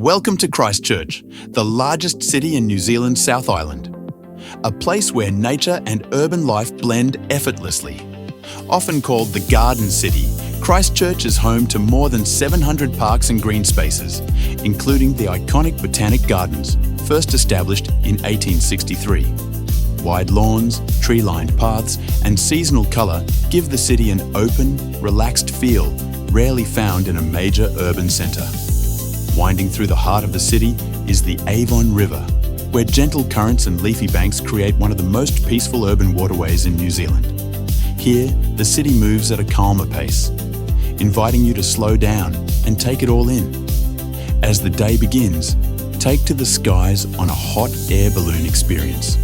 Welcome to Christchurch, the largest city in New Zealand's South Island. A place where nature and urban life blend effortlessly. Often called the Garden City, Christchurch is home to more than 700 parks and green spaces, including the iconic Botanic Gardens, first established in 1863. Wide lawns, tree-lined paths, and seasonal colour give the city an open, relaxed feel rarely found in a major urban centre. Winding through the heart of the city is the Avon River, where gentle currents and leafy banks create one of the most peaceful urban waterways in New Zealand. Here, the city moves at a calmer pace, inviting you to slow down and take it all in. As the day begins, take to the skies on a hot air balloon experience.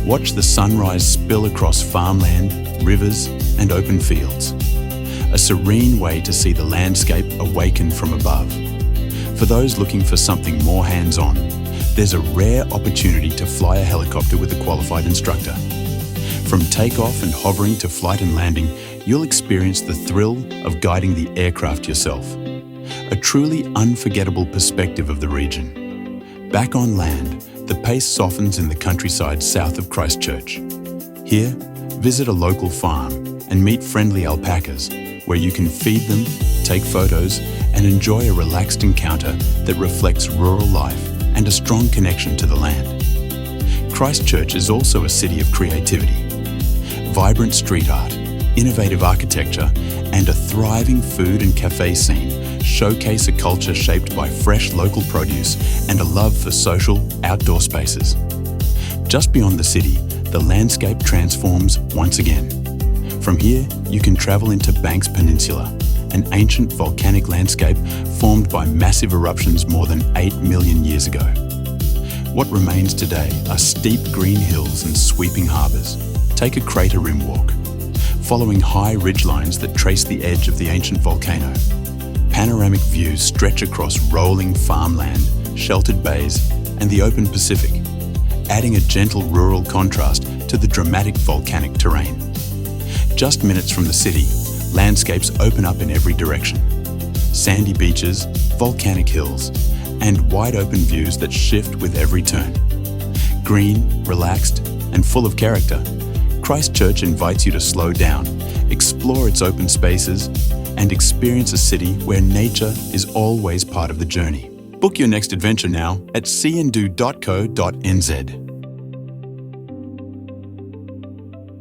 Watch the sunrise spill across farmland, rivers, and open fields. A serene way to see the landscape awaken from above. For those looking for something more hands-on, there's a rare opportunity to fly a helicopter with a qualified instructor. From takeoff and hovering to flight and landing, you'll experience the thrill of guiding the aircraft yourself. A truly unforgettable perspective of the region. Back on land, the pace softens in the countryside south of Christchurch. Here, visit a local farm and meet friendly alpacas, where you can feed them, take photos, and enjoy a relaxed encounter that reflects rural life and a strong connection to the land. Christchurch is also a city of creativity. Vibrant street art, innovative architecture, and a thriving food and cafe scene showcase a culture shaped by fresh local produce and a love for social, outdoor spaces. Just beyond the city, the landscape transforms once again. From here, you can travel into Banks Peninsula, an ancient volcanic landscape formed by massive eruptions more than 8 million years ago. What remains today are steep green hills and sweeping harbours. Take a crater rim walk, following high ridgelines that trace the edge of the ancient volcano. Panoramic views stretch across rolling farmland, sheltered bays, and the open Pacific, adding a gentle rural contrast to the dramatic volcanic terrain. Just minutes from the city, landscapes open up in every direction. Sandy beaches, volcanic hills, and wide open views that shift with every turn. Green, relaxed, and full of character, Christchurch invites you to slow down, explore its open spaces, and experience a city where nature is always part of the journey. Book your next adventure now at seeanddo.co.nz.